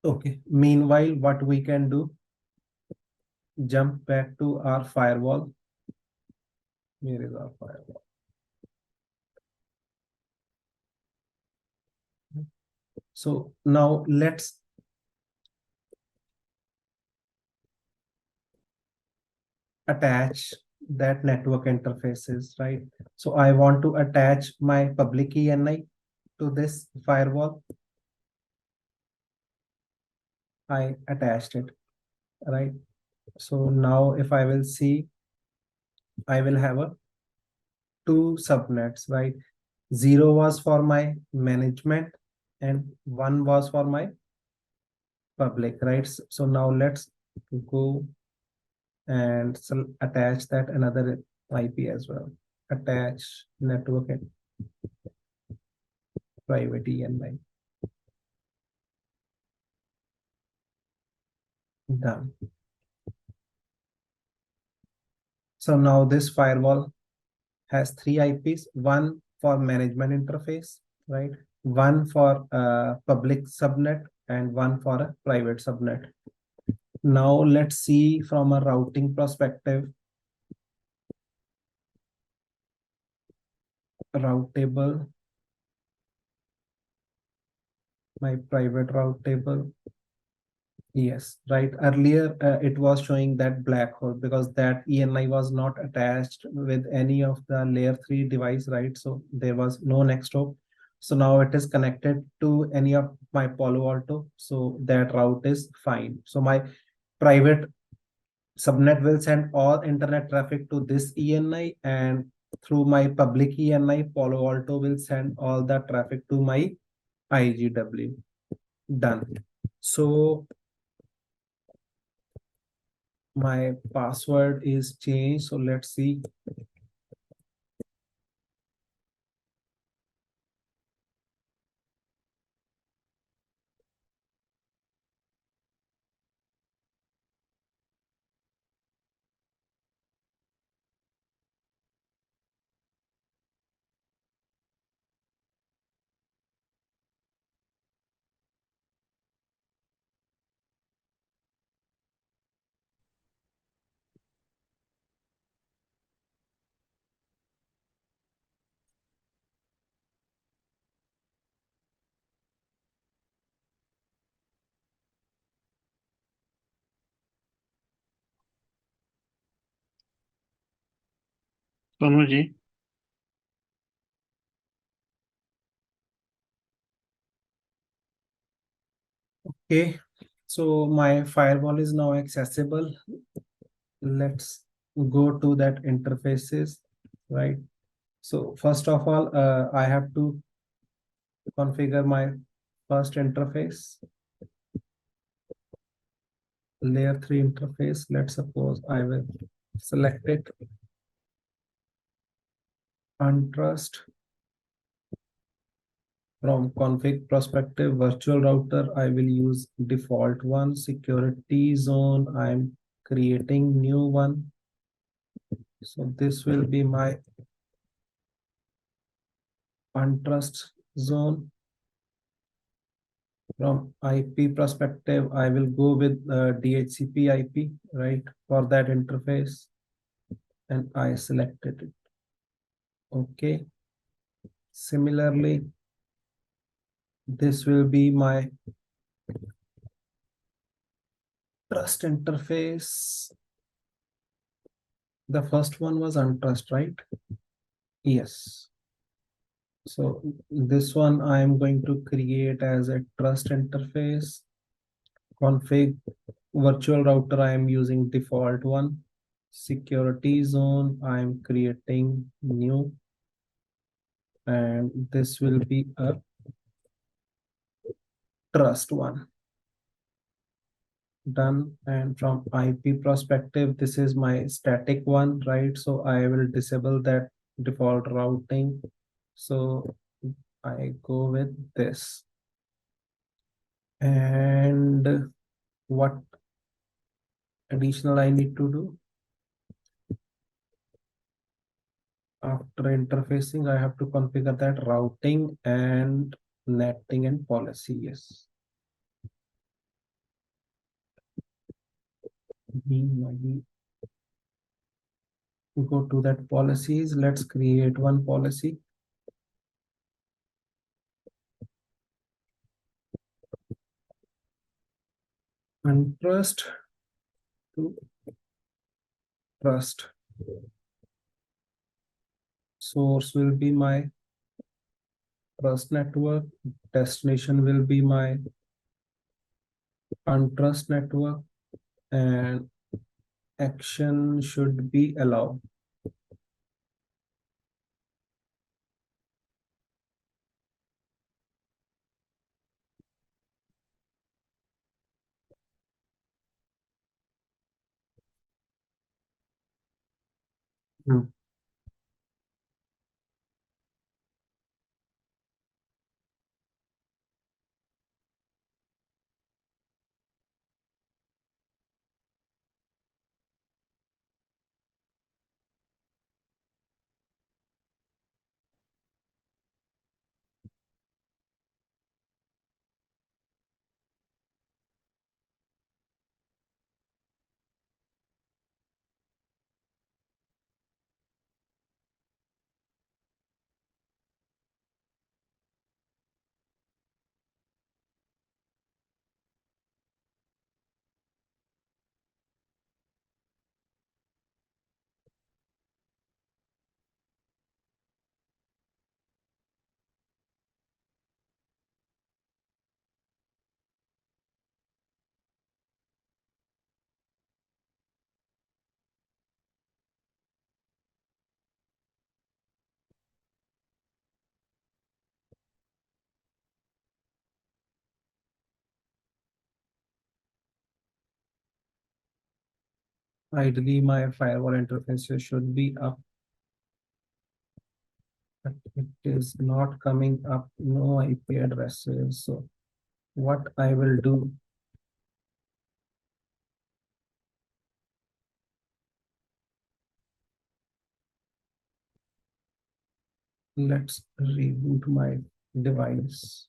Okay. Meanwhile, what we can do, jump back to our firewall. Here is our firewall. So now let's attach that network interfaces, right? So I want to attach my public ENI to this firewall. I attached it, right? So now if I will see, I will have a two subnets, right? 0 was for my management and 1 was for my public, right? So now let's go and attach that another IP as well. Attach network and private ENI. Done. So now this firewall has 3 IPs, one for management interface, right? One for public subnet and one for a private subnet. Now let's see from a routing perspective. Route table, my private route table. Yes, right. Earlier, it was showing that black hole because that ENI was not attached with any of the layer 3 device, right? So there was no next hop. So now it is connected to any of my Palo Alto. So that route is fine. So my private subnet will send all internet traffic to this ENI, and through my public ENI, Palo Alto will send all the traffic to my IGW. Done. So my password is changed. So let's see. Sonu ji. Okay. So my firewall is now accessible. Let's go to that interfaces, right? So first of all, I have to configure my first interface, layer 3 interface. Let's suppose I will select it, untrust. From config perspective, virtual router, I will use default one. Security zone, I'm creating new one. So this will be my untrust zone. From IP perspective, I will go with DHCP IP, right, for that interface, and I selected it. Okay. Similarly, this will be my trust interface. The first one was untrust, right? Yes. So this one I am going to create as a trust interface. Config virtual router, I am using default one. Security zone, I am creating new. And this will be a trust one. Done. And from IP perspective, this is my static one, right? So I will disable that default routing. So I go with this. And what additional I need to do? After interfacing, I have to configure that routing and netting and policy. Yes. Go to that policies. Let's create one policy. And trust to trust. Source will be my trust network. Destination will be my untrust network. And action should be allow. Hmm. Ideally, my firewall interface should be up, but it is not coming up. No IP addresses. So what I will do, let's reboot my device.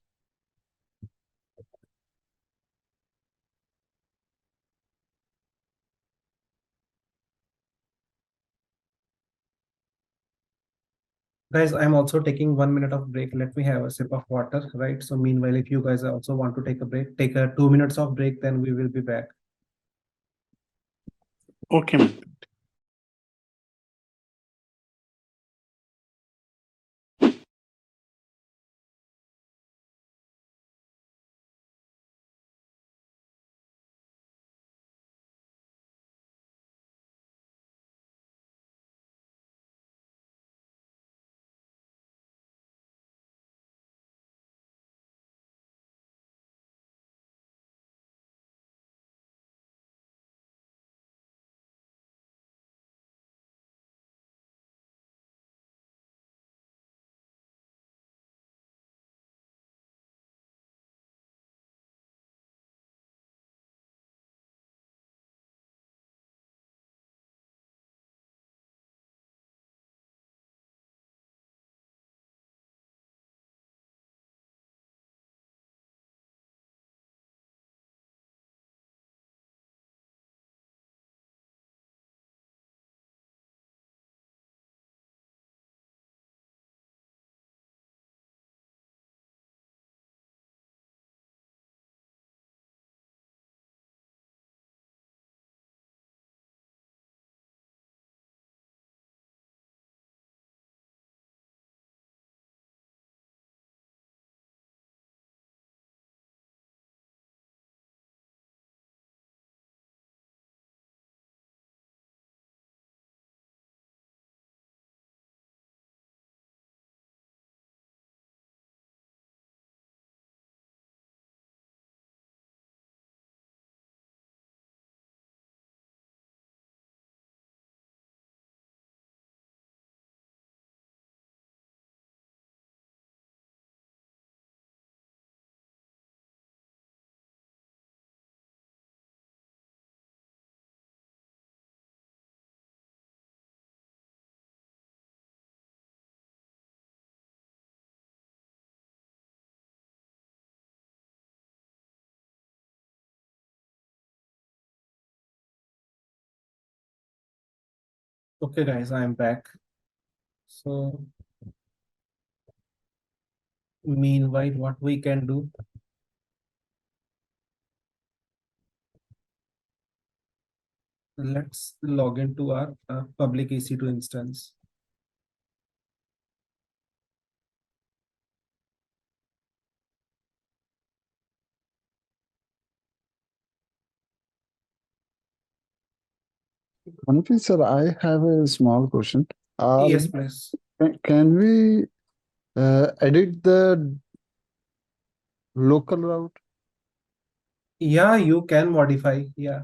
Guys, I'm also taking 1 minute of break. Let me have a sip of water, right? So meanwhile, if you guys also want to take a break, take a 2 minutes of break, then we will be back. Okay, man. Okay, guys, I'm back. So, meanwhile, what we can do? Let's log into our public EC2 instance. Manfi sir, I have a small question. Yes, please. Can we edit the local route? Yeah, you can modify. Yeah.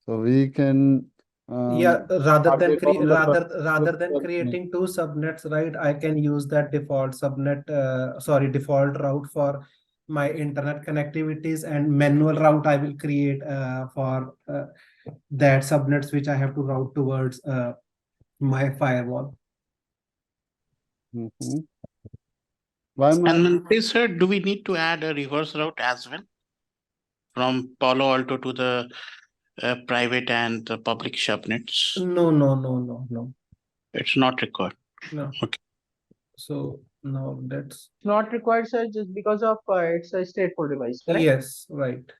So we can Yeah, rather than target all the traffic rather with than one subnet. creating two subnets, right? I can use that default subnet, default route for my internet connectivities, and manual route I will create for that subnets which I have to route towards my firewall. Mhm. Why my And please, sir, do we need to add a reverse route as well from Palo Alto to the private and the public subnets? No. It's not required. No. Okay. So now that's Not required, sir, just because of it's a stateful device, correct? yes, right.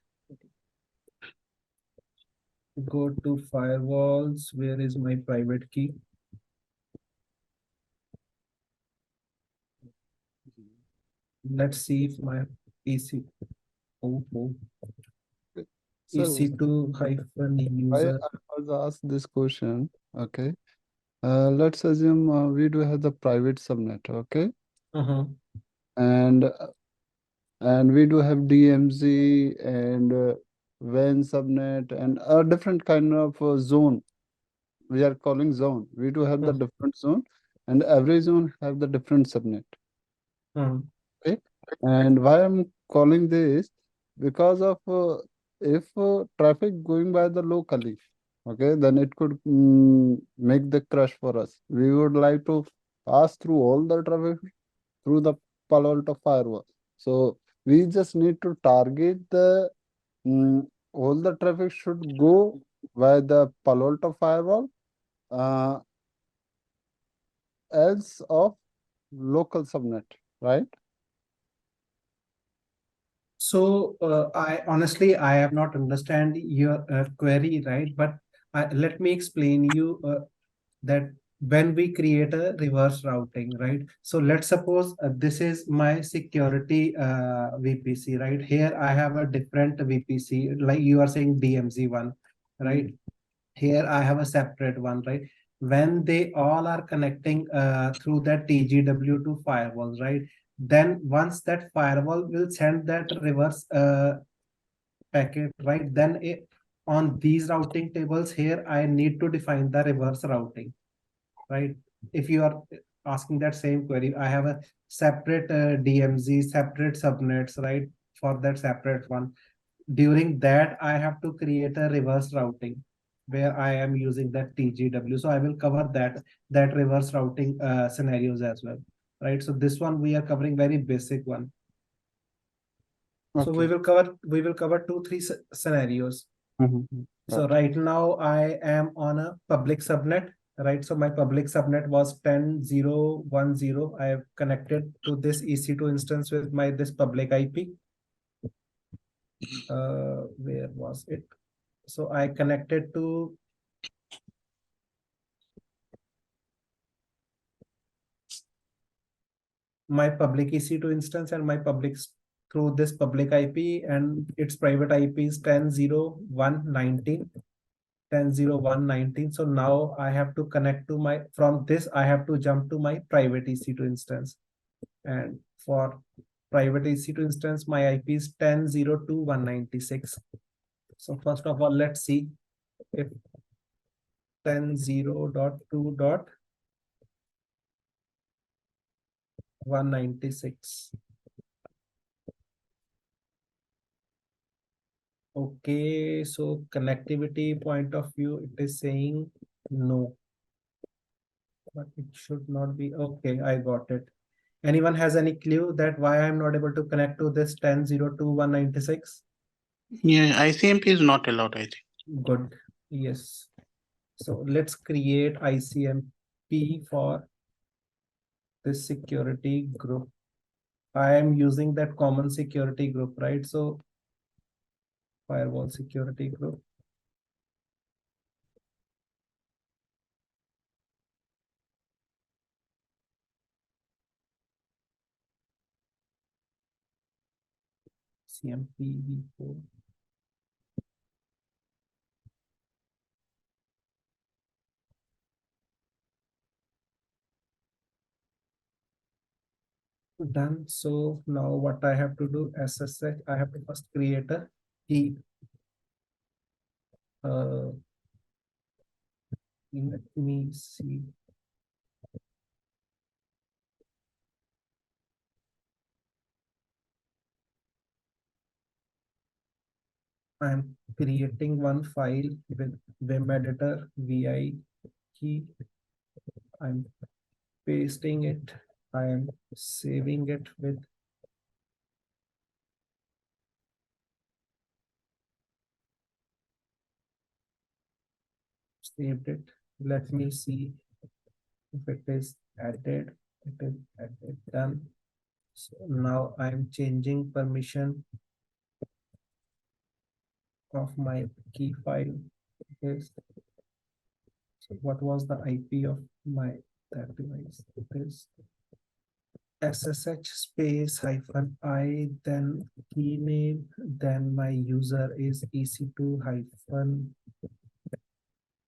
Go to firewalls. Where is my private key? Let's see if my EC. Oh. so EC2 hyphen I user. was asked this question. Okay. Let's assume we do have the private subnet. Okay. And we do have DMZ and WAN subnet and a different kind of zone. We are calling zone. We do have the different zone, and every zone have the different subnet. Okay. And why I'm calling this, because of if traffic going by the locally, okay, then it could make the crash for us. We would like to pass through all the traffic through the Palo Alto firewall. So we just need to target the all the traffic should go by the Palo Alto firewall uh, else of local subnet, right? So I honestly I have not understand your query, right? But let me explain you that when we create a reverse routing, right? So let's suppose this is my security VPC, right? Here I have a different VPC, like you are saying DMZ one, right? Here I have a separate one, right? When they all are connecting through that TGW2 firewalls, right? Then once that firewall will send that reverse packet, right? Then on these routing tables here, I need to define the reverse routing, right? If you are asking that same query, I have a separate DMZ, separate subnets, right? For that separate one. During that, I have to create a reverse routing where I am using that TGW. So I will cover that reverse routing scenarios as well, right? So this one we are covering very basic one. So we Okay. will cover 2-3 scenarios. Mhm. So right now I am on a public subnet, right? So my public subnet was 10.0.1.0. I have connected to this EC2 instance with my this public IP. Where was it? So I connected to my public EC2 instance and my public through this public IP, and its private IP is 10.0.1.19. 10.0.1.19. So now I have to connect to my, from this I have to jump to my private EC2 instance. And for private EC2 instance, my IP is 10.0.2.196. So first of all, let's see if 10.0.2.196. Okay, so connectivity point of view, it is saying no, but it should not be. Okay, I got it. Anyone has any clue that why I'm not able to connect to this 10.0.2.196? Yeah, ICMP is not allowed, I think. Good. Yes. So let's create ICMP for this security group. I am using that common security group, right? So firewall security group. CMP v4. Done. So now what I have to do, SSH, I have to first create a key. Let me see. I'm creating one file with Vim editor vi key. I'm pasting it. I am saving it with saved it. Let me see if it is added. It is added. Done. So now I'm changing permission of my key file. Is so what was the IP of my that device? It is SSH space hyphen I, then key name, then my user is EC2 hyphen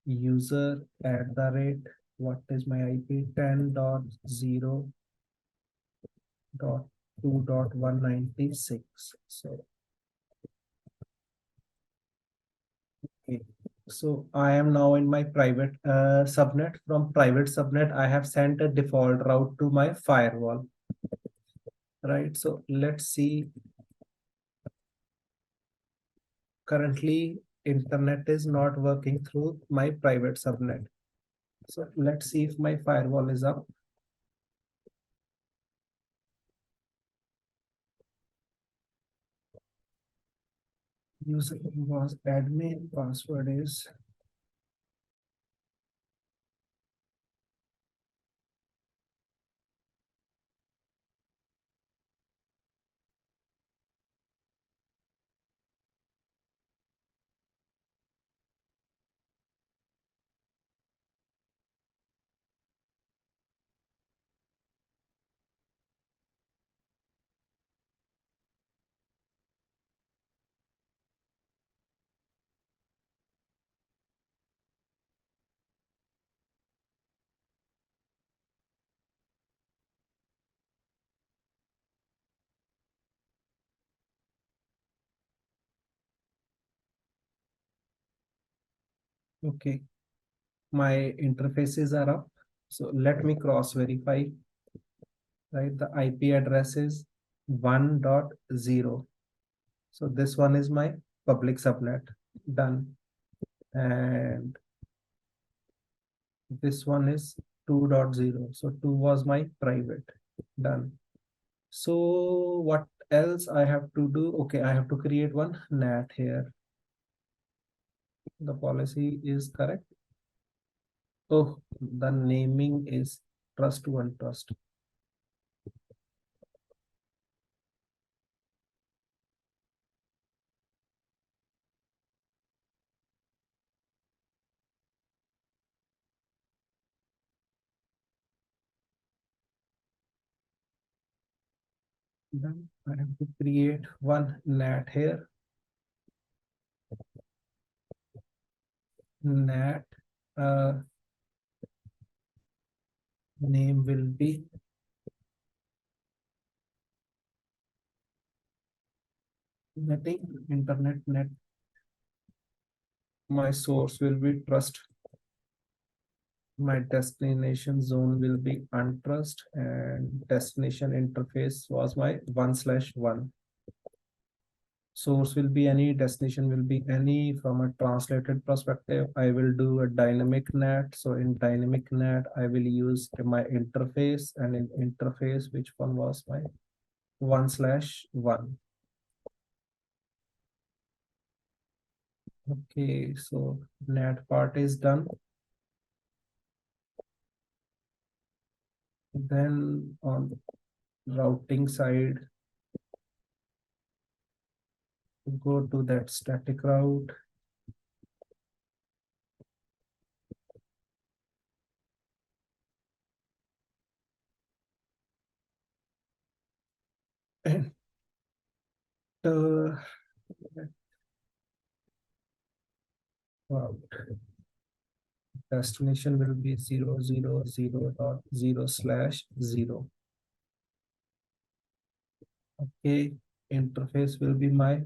user at the rate. What is my IP? 10.0.2.196. So okay. So I am now in my private subnet. From private subnet, I have sent a default route to my firewall. Right. So let's see. Currently, internet is not working through my private subnet. So let's see if my firewall is up. User was admin, password is okay. My interfaces are up. So let me cross verify. Right, the IP address is 1.0. So this one is my public subnet. Done. And this one is 2.0. So 2 was my private. Done. So what else I have to do? Okay, I have to create one NAT here. The policy is correct. Oh, the naming is trust one trust. Then I have to create one NAT here. NAT name will be netting internet net. My source will be trust. My destination zone will be untrust, and destination interface was my 1/1. Source will be any, destination will be any. From a translated perspective, I will do a dynamic NAT. So in dynamic NAT, I will use my interface, and in interface, which one was my 1/1. Okay, so NAT part is done. Then on routing side, go to that static route. And route destination will be 0.0.0/0. Okay, interface will be my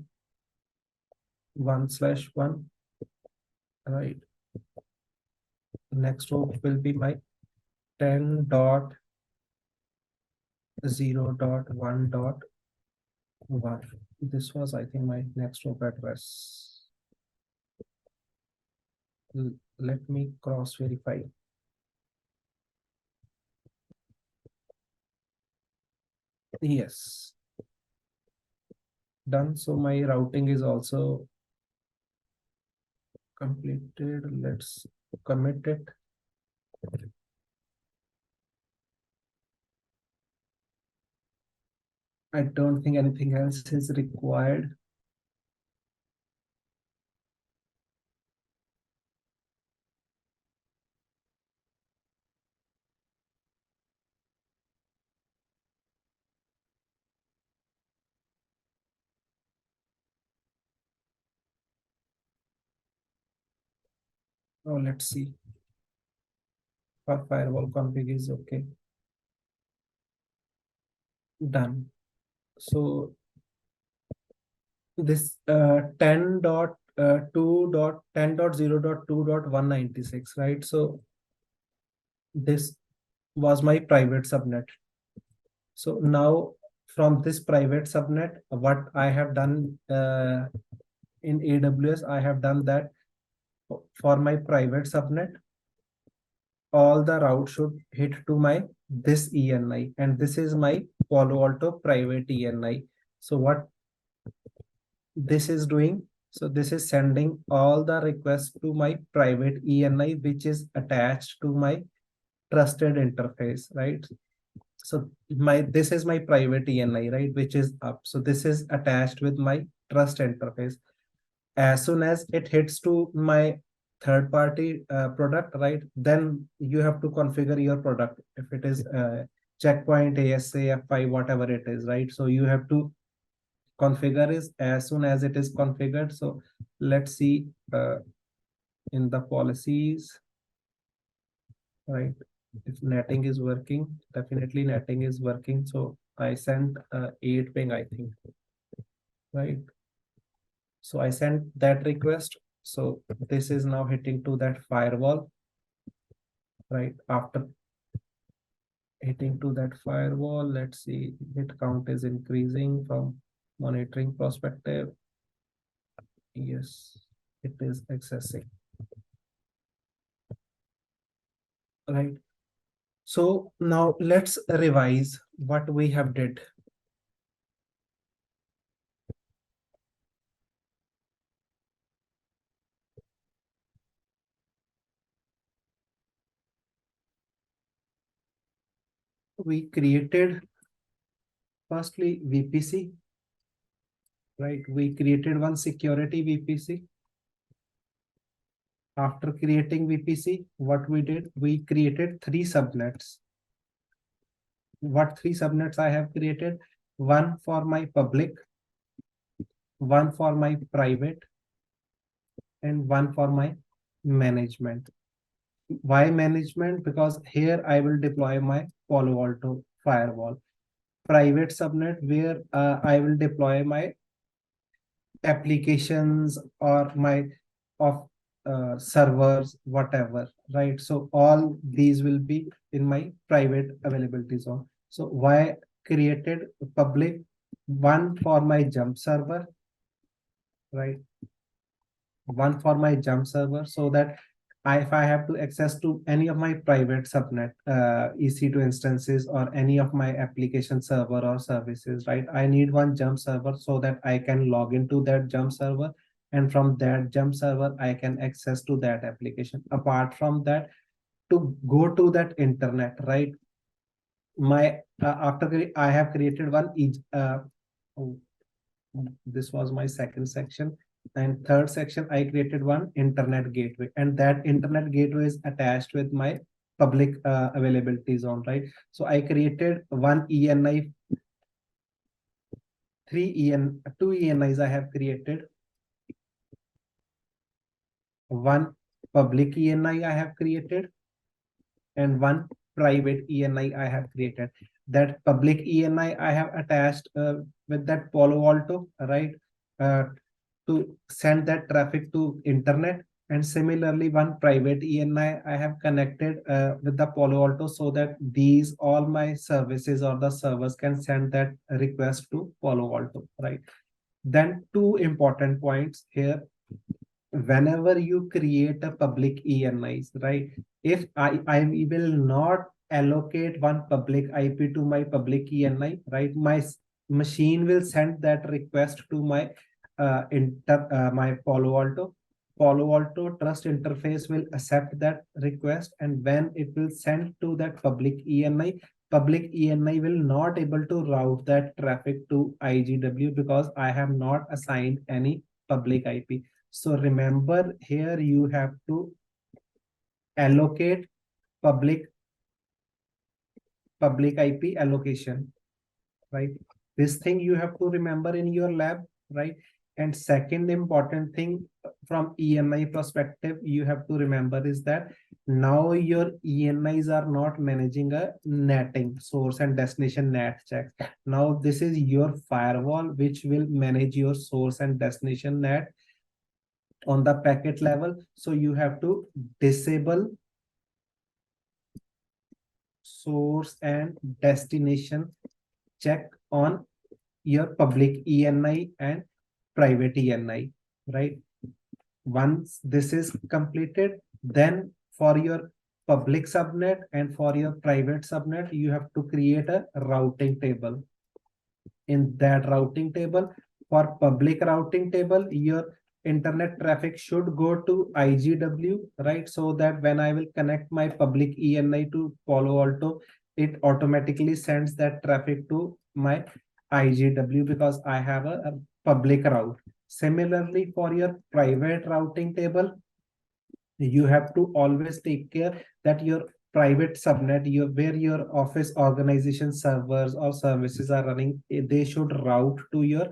1/1, right? Next hope will be my 10.0.1.1. This was, I think, my next hope address. Let me cross verify. Yes, done. So my routing is also completed. Let's commit it. I don't think anything else is required. Oh, let's see. For firewall config is okay. Done. So this 10.2.10.0.2.196, right? So this was my private subnet. So now from this private subnet, what I have done in AWS, I have done that for my private subnet, all the route should hit to my this ENI, and this is my Palo Alto private ENI. So what this is doing, so this is sending all the requests to my private ENI, which is attached to my trusted interface, right? So this is my private ENI, right, which is up. So this is attached with my trust interface. As soon as it hits to my third party product, right, then you have to configure your product. If it is checkpoint, ASA, F5, whatever it is, right? So you have to configure is as soon as it is configured. So let's see in the policies, right? If netting is working, definitely netting is working. So I sent 8 ping, I think, right? So I sent that request. So this is now hitting to that firewall, right? After hitting to that firewall, let's see, hit count is increasing from monitoring perspective. Yes, it is accessing, right? So now let's revise what we have did. We created firstly VPC, right? We created one security VPC. After creating VPC, what we did, we created 3 subnets. What 3 subnets I have created? One for my public, one for my private, and one for my management. Why management? Because here I will deploy my Palo Alto firewall. Private subnet where I will deploy my applications or my servers, whatever, right? So all these will be in my private availability zone. So why created public? One for my jump server, right? One for my jump server, so that if I have to access to any of my private subnet, EC2 instances or any of my application server or services, right? I need one jump server so that I can log into that jump server, and from that jump server, I can access to that application. Apart from that, to go to that internet, right? my I have created one oh, this was my second section, and third section I created one internet gateway, and that internet gateway is attached with my public availability zone, right? So I created one ENI, two ENIs I have created, one public ENI I have created, and one private ENI I have created. That public ENI I have attached with that Palo Alto, right? To send that traffic to internet. And similarly, one private ENI I have connected with the Palo Alto so that these all my services or the servers can send that request to Palo Alto, right? Then two important points here. Whenever you create a public ENIs, right? If I will not allocate one public IP to my public ENI, right? My machine will send that request to my my Palo Alto. Palo Alto trust interface will accept that request, and when it will send to that public ENI will not able to route that traffic to IGW because I have not assigned any public IP. So remember here you have to allocate public IP allocation, right? This thing you have to remember in your lab, right? And second important thing from ENI perspective you have to remember is that now your ENIs are not managing a netting, source and destination net checks. Now this is your firewall which will manage your source and destination net on the packet level. So you have to disable source and destination check on your public ENI and private ENI, right? Once this is completed, then for your public subnet and for your private subnet, you have to create a routing table. In that routing table, for public routing table, your internet traffic should go to IGW, right? So that when I will connect my public ENI to Palo Alto, it automatically sends that traffic to my IGW because I have a public route. Similarly, for your private routing table, you have to always take care that your private subnet, where your office organization servers or services are running, they should route to your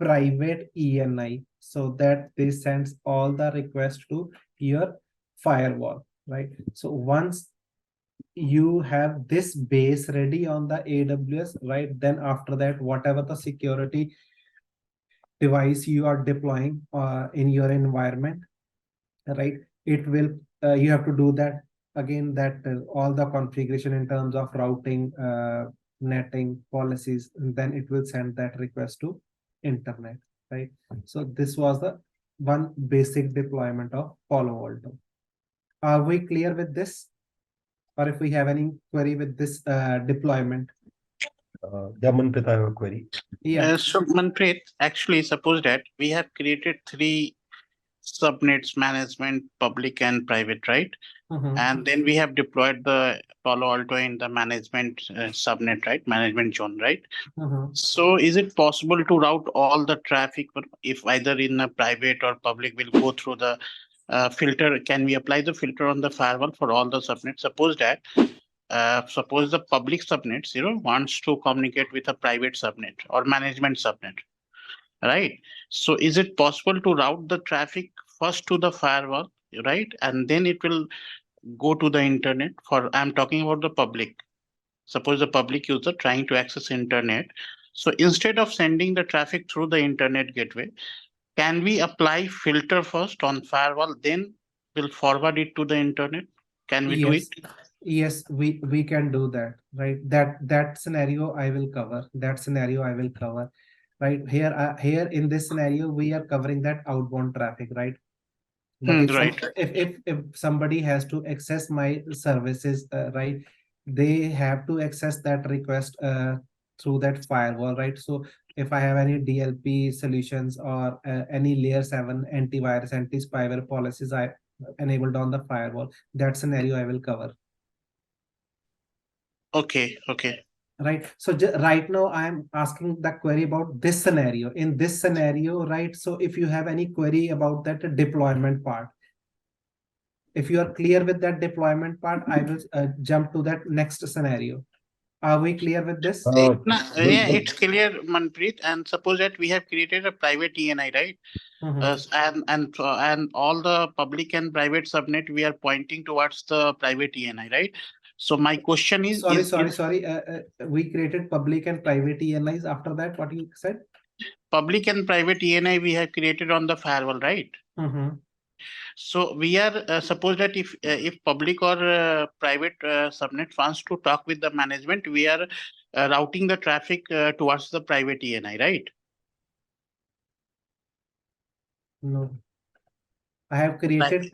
private ENI so that they sends all the requests to your firewall, right? So once you have this base ready on the AWS, right? Then after that, whatever the security device you are deploying in your environment, right? It will, you have to do that again, that all the configuration in terms of routing, netting policies, and then it will send that request to internet, right? So this was the one basic deployment of Palo Alto. Are we clear with this? Or if we have any query with this deployment? Yeah, Manpreet, I have a query. Yeah. So Manpreet, actually suppose that we have created three subnets: management, public and private, right? And then we have deployed the Palo Alto in the management subnet, right? Management zone, right? So is it possible to route all the traffic if either in a private or public will go through the filter? Can we apply the filter on the firewall for all the subnets? Suppose that suppose the public subnets, wants to communicate with a private subnet or management subnet, right? So is it possible to route the traffic first to the firewall, right? And then it will go to the internet. I'm talking about the public. Suppose the public user trying to access internet. So instead of sending the traffic through the internet gateway, can we apply filter first on firewall, then we'll forward it to the internet? Can we do it? Yes, we can do that, right? That scenario I will cover. Right here in this scenario, we are covering that outbound traffic, right? But if somebody has to access my services, right, they have to access that request through that firewall, right? So if I have any DLP solutions or any layer 7 antivirus, anti-spyware policies I enabled on the firewall, that scenario I will cover. Okay, okay. Right. So right now I'm asking the query about this scenario. In this scenario, right? So if you have any query about that deployment part, if you are clear with that deployment part, I will jump to that next scenario. Are we clear with this? Yeah, it's clear, Manpreet. And suppose that we have created a private ENI, right? And all the public and private subnet we are pointing towards the private ENI, right? So my question is, Sorry. We created public and private ENIs. After that, what you said? Public and private ENI we have created on the firewall, right? So we are suppose that if public or private subnet wants to talk with the management, we are routing the traffic towards the private ENI, right? No. I have created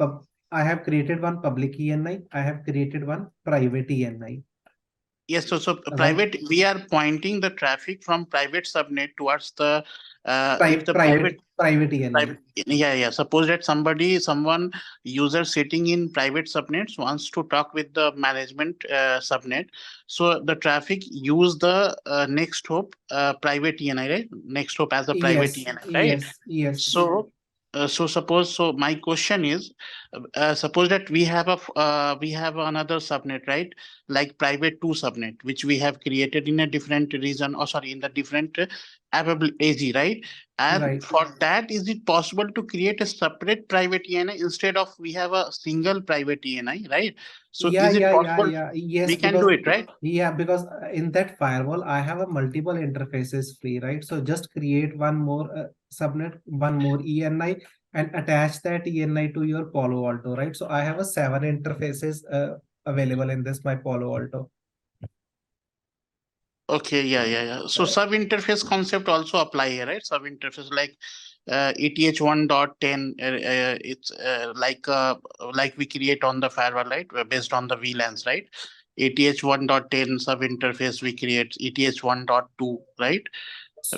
one public ENI. I have created one private ENI. Yes, so private, we are pointing the traffic from private subnet towards the private ENI. Yeah. Suppose that someone user sitting in private subnets wants to talk with the management subnet. So the traffic use the next hop private ENI, right? Next hop as a private ENI, right? Yes. So my question is, suppose that we have another subnet, right? Like private 2 subnet, which we have created in a different region, or sorry, in the different available AG, right? And for that, is it possible to create a separate private ENI instead of we have a single private ENI, right? So is it possible? Yes, we can do it, right? Yeah, because in that firewall, I have a multiple interfaces free, right? So just create one more subnet, one more ENI, and attach that ENI to your Palo Alto, right? So I have a 7 interfaces available in this my Palo Alto. Okay, yeah. So sub interface concept also apply here, right? Sub interface like ETH 1.10, it's like we create on the firewall, right? Based on the VLANs, right? ETH 1.10 sub interface we create ETH 1.2, right?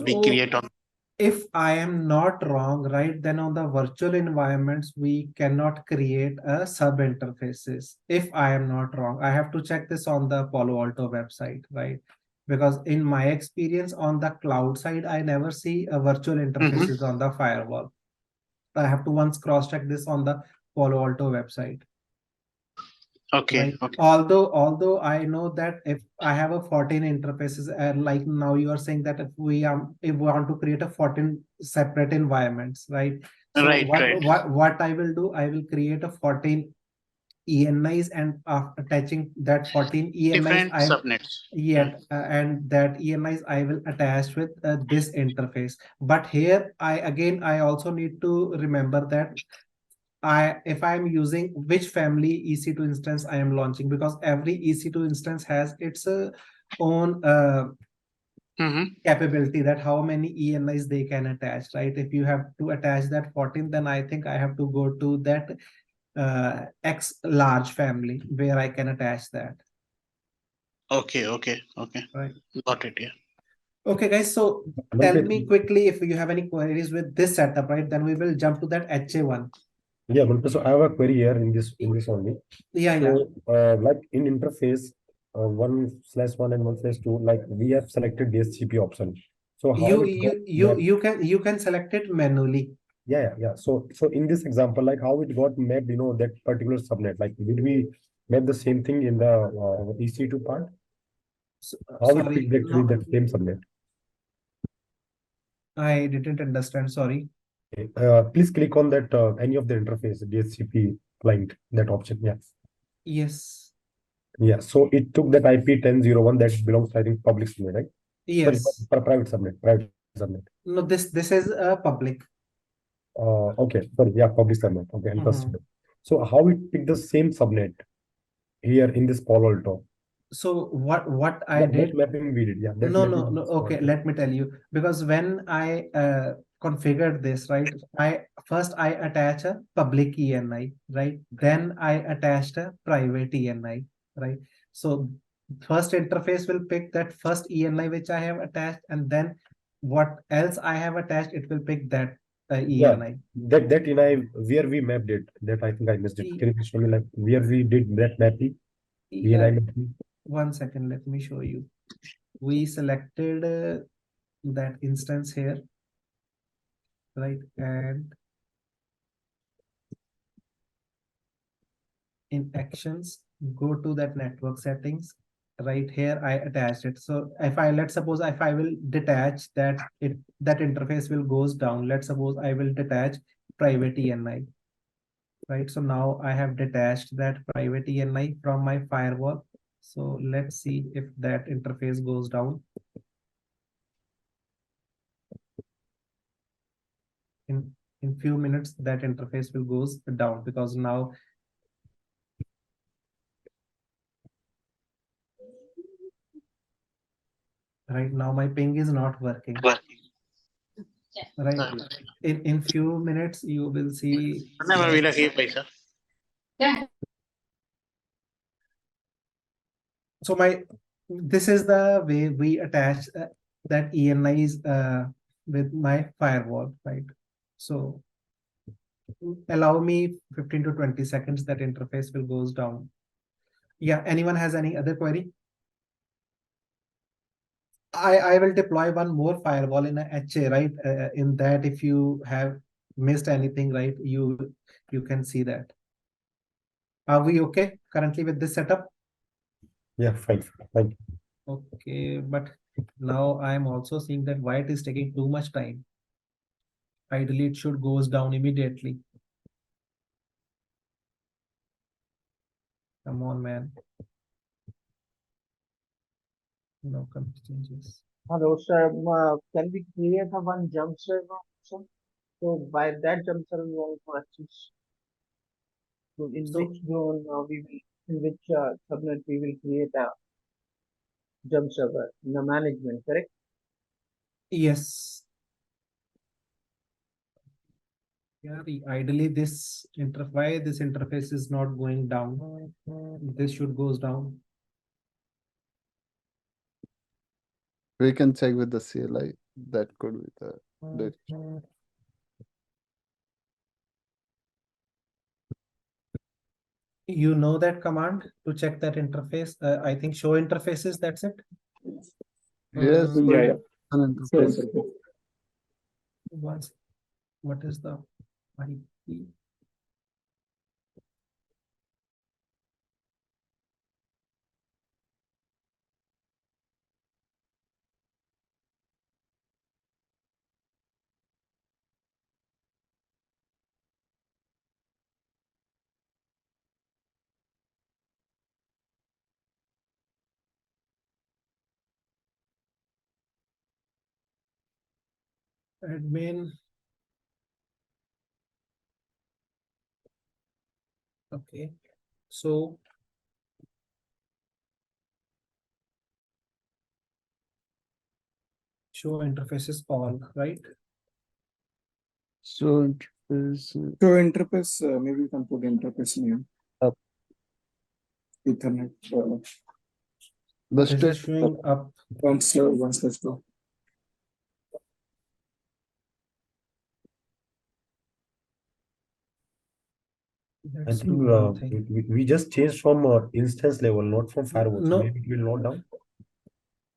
We create on. If I am not wrong, right, then on the virtual environments, we cannot create a sub interfaces. If I am not wrong, I have to check this on the Palo Alto website, right? Because in my experience on the cloud side, I never see a virtual interfaces on the firewall. I have to once cross check this on the Palo Alto website. Okay. Although I know that if I have a 14 interfaces, like now you are saying that if we want to create a 14 separate environments, right? So what I will do, I will create a 14 ENIs, and attaching that 14 ENIs, different subnets. And that ENIs I will attach with this interface. But here I also need to remember that if I'm using which family EC2 instance I am launching, because every EC2 instance has its own capability, that how many ENIs they can attach, right? If you have to attach that 14, then I think I have to go to that X large family where I can attach that. Okay. Right. Got it, yeah. Okay, guys. So tell me quickly if you have any queries with this setup, right? Then we will jump to that HA1. Yeah, so I have a query here in this only. Like in interface 1/1 and 1/2, like we have selected DHCP option. So how you can select it manually. Yeah. So in this example, like how it got mapped, that particular subnet, like did we map the same thing in the EC2 part? How it picked actually that same subnet? I didn't understand, sorry. Please click on that any of the interface DHCP client, that option. Yes. Yeah, so it took that IP 10.0.1 that belongs to, I think, public subnet, right? Yes. Sorry, private subnet. No, this is public. Okay, sorry, yeah, public subnet. Okay, so how it picked the same subnet here in this Palo Alto? So what I did? That mapping we did, yeah. No. Okay, let me tell you. Because when I configured this, right, I attach a public ENI, right? Then I attached a private ENI, right? So first interface will pick that first ENI which I have attached, and then what else I have attached, it will pick that ENI. That ENI where we mapped it, that I think I missed it. Can you show me like where we did that mapping? ENI mapping? 1 second, let me show you. We selected that instance here, right? And in actions, go to that network settings. Right here, I attached it. So if let's suppose if I will detach that, that interface will goes down. Let's suppose I will detach private ENI. Right, so now I have detached that private ENI from my firewall. So let's see if that interface goes down. In few minutes, that interface will goes down, because now right now my ping is not working. Right, in few minutes you will see. So this is the way we attach that ENIs with my firewall, right? So allow me 15 to 20 seconds, that interface will goes down. Yeah, anyone has any other query? I will deploy one more firewall in a HA, right? In that, if you have missed anything, right, you can see that. Are we okay currently with this setup? Yeah, fine. Okay, but now I'm also seeing that why it is taking too much time. Ideally, it should goes down immediately. Come on, man. No changes. Hello, sir. Can we create a one jump server? So by that jump server, we want to access. So in which zone we will, in which subnet we will create a jump server in the management, correct? Yes. Yeah, ideally this interface is not going down. This should goes down. We can check with the CLI. That could be the direction. You know that command to check that interface. I think show interfaces, that's it. Yes, Yeah. an interface. What is the IP? Admin. Okay, so show interfaces all, right? So interface. So interface, maybe you can put interface name. Up. Ethernet. The Is it showing up? Once let's go. I think we just changed from instance level, not from firewall. No, so maybe it will not down.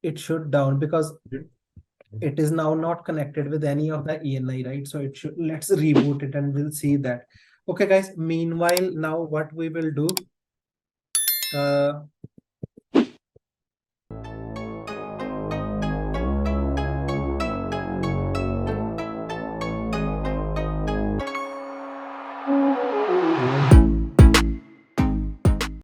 It should down because it is now not connected with any of the ENI, right? So it should, let's reboot it and we'll see that. Okay, guys, meanwhile, now what we will do,